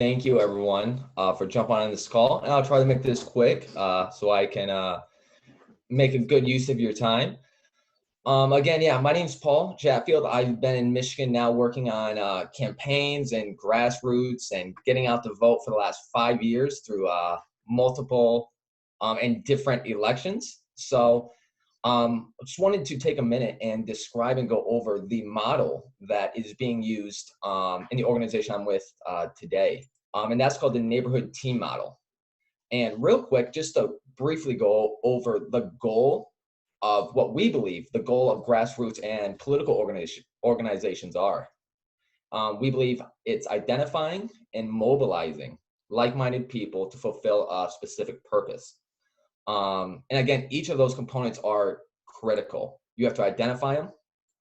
Thank you, everyone, for jumping on this call. And I'll try to make this quick so I can make a good use of your time. Again, yeah, my name's Paul Chatfield. I've been in Michigan now working on campaigns and grassroots and getting out the vote for the last 5 years through multiple and different elections. So I just wanted to take a minute and describe and go over the model that is being used in the organization I'm with today. And that's called the neighborhood team model. And real quick, just to briefly go over the goal of what we believe the goal of grassroots and political organizations are. We believe it's identifying and mobilizing like-minded people to fulfill a specific purpose. And again, each of those components are critical. You have to identify them,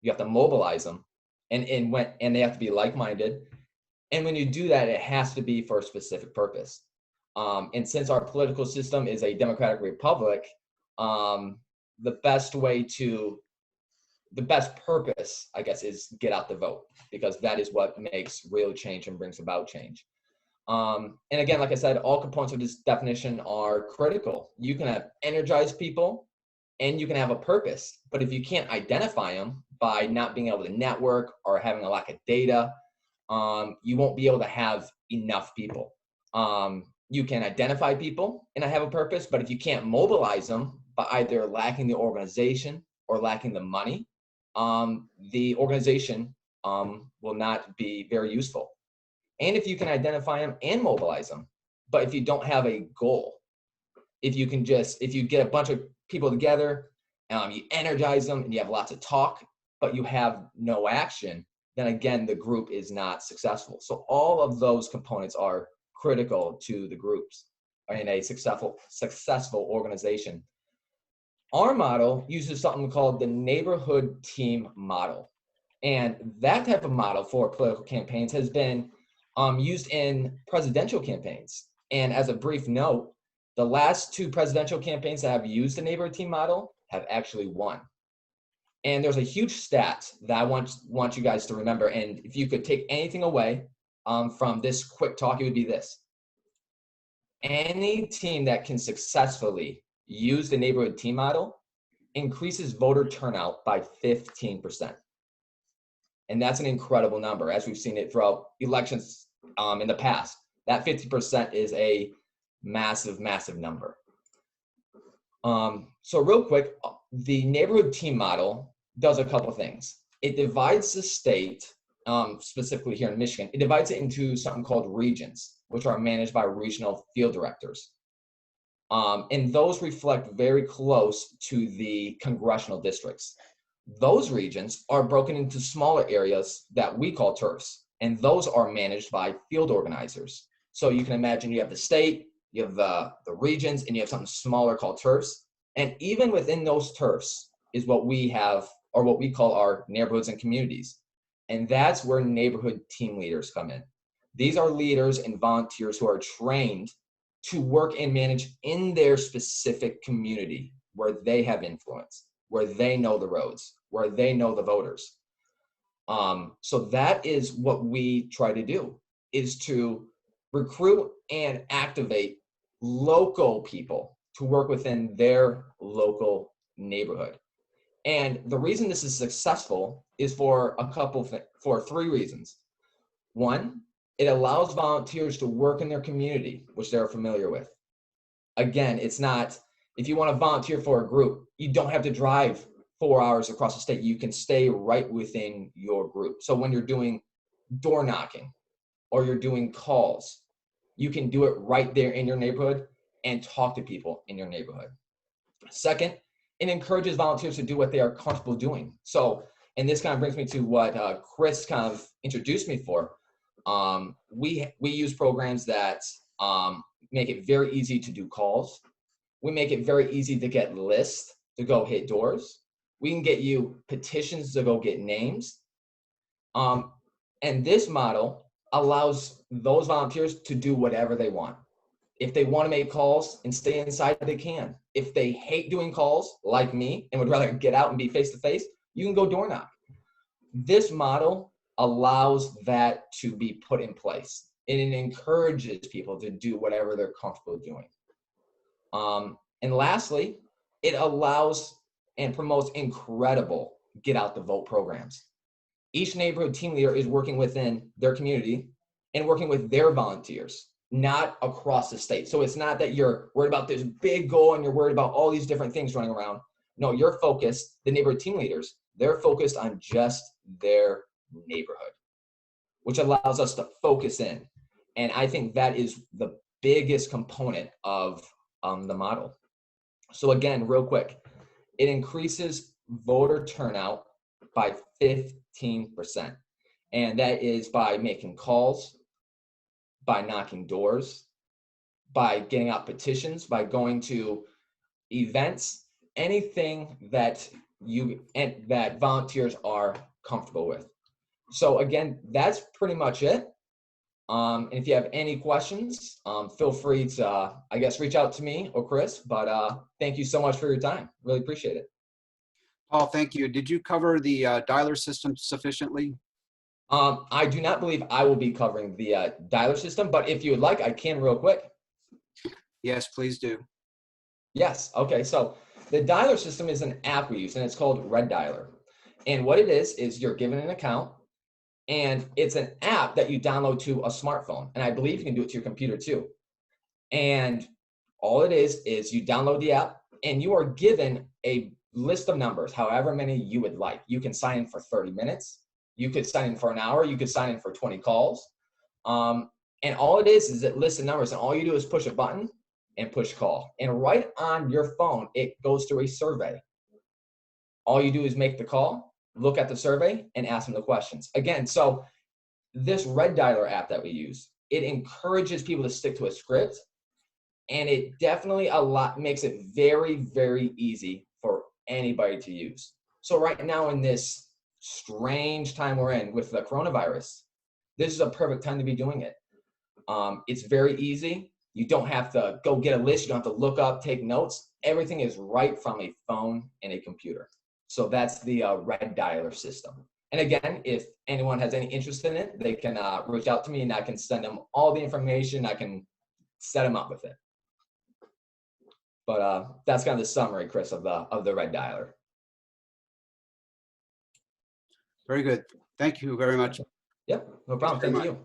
you have to mobilize them, and they have to be like-minded. And when you do that, it has to be for a specific purpose. And since our political system is a democratic republic, the best purpose, I guess, is get out the vote, because that is what makes real change and brings about change. And again, like I said, all components of this definition are critical. You can have energized people and you can have a purpose, but if you can't identify them by not being able to network or having a lack of data, you won't be able to have enough people. You can identify people and have a purpose, but if you can't mobilize them by either lacking the organization or lacking the money, the organization will not be very useful. And if you can identify them and mobilize them, but if you don't have a goal, if you get a bunch of people together, you energize them and you have lots of talk, but you have no action, then again, the group is not successful. So all of those components are critical to the groups in a successful organization. Our model uses something called the neighborhood team model. And that type of model for political campaigns has been used in presidential campaigns. And as a brief note, the last two presidential campaigns that have used the neighborhood team model have actually won. And there's a huge stat that I want you guys to remember. And if you could take anything away from this quick talk, it would be this. Any team that can successfully use the neighborhood team model increases voter turnout by 15%. And that's an incredible number, as we've seen it throughout elections in the past. That 50% is a massive, massive number. So real quick, the neighborhood team model does a couple of things. It divides the state, specifically here in Michigan, it divides it into something called regions, which are managed by regional field directors. And those reflect very close to the congressional districts. Those regions are broken into smaller areas that we call turfs, and those are managed by field organizers. So you can imagine you have the state, you have the regions, and you have something smaller called turfs. And even within those turfs is what we have, or what we call our neighborhoods and communities. And that's where neighborhood team leaders come in. These are leaders and volunteers who are trained to work and manage in their specific community where they have influence, where they know the roads, where they know the voters. So that is what we try to do, is to recruit and activate local people to work within their local neighborhood. And the reason this is successful is for three reasons. One, it allows volunteers to work in their community, which they're familiar with. Again, it's not, if you want to volunteer for a group, you don't have to drive 4 hours across the state. You can stay right within your group. So when you're doing door knocking or you're doing calls, you can do it right there in your neighborhood and talk to people in your neighborhood. Second, it encourages volunteers to do what they are comfortable doing. So, and this kind of brings me to what Chris kind of introduced me for. We use programs that make it very easy to do calls. We make it very easy to get lists to go hit doors. We can get you petitions to go get names. And this model allows those volunteers to do whatever they want. If they want to make calls and stay inside, they can. If they hate doing calls, like me, and would rather get out and be face-to-face, you can go door knock. This model allows that to be put in place. and it encourages people to do whatever they're comfortable doing. And lastly, it allows and promotes incredible get out the vote programs. Each neighborhood team leader is working within their community and working with their volunteers, not across the state. So it's not that you're worried about this big goal and you're worried about all these different things running around. No, you're focused, the neighborhood team leaders, they're focused on just their neighborhood, which allows us to focus in. And I think that is the biggest component of the model. So again, real quick, it increases voter turnout by 15%. And that is by making calls, by knocking doors, by getting out petitions, by going to events, anything that that volunteers are comfortable with. So again, that's pretty much it. And if you have any questions, feel free to, I guess, reach out to me or Chris. But thank you so much for your time. Really appreciate it. Paul, thank you. Did you cover the dialer system sufficiently? I do not believe I will be covering the dialer system, but if you would like, I can real quick. Yes, please do. Yes. Okay. So the dialer system is an app we use, and it's called Red Dialer. And what it is you're given an account, and it's an app that you download to a smartphone. And I believe you can do it to your computer too. And all it is you download the app, and you are given a list of numbers, however many you would like. You can sign in for 30 minutes. You could sign in for an hour. You could sign in for 20 calls. And all it is it lists the numbers, and all you do is push a button and push call. And right on your phone, it goes through a survey. All you do is make the call, look at the survey, and ask them the questions. Again, so this Red Dialer app that we use, it encourages people to stick to a script, and it definitely makes it very, very easy for anybody to use. So right now in this strange time we're in with the coronavirus, this is a perfect time to be doing it. It's very easy. You don't have to go get a list. You don't have to look up, take notes. Everything is right from a phone and a computer. So that's the Red Dialer system. And again, if anyone has any interest in it, they can reach out to me, and I can send them all the information. I can set them up with it. But that's kind of the summary, Chris, of the Red Dialer. Very good. Thank you very much. Yep, no problem. Thank you.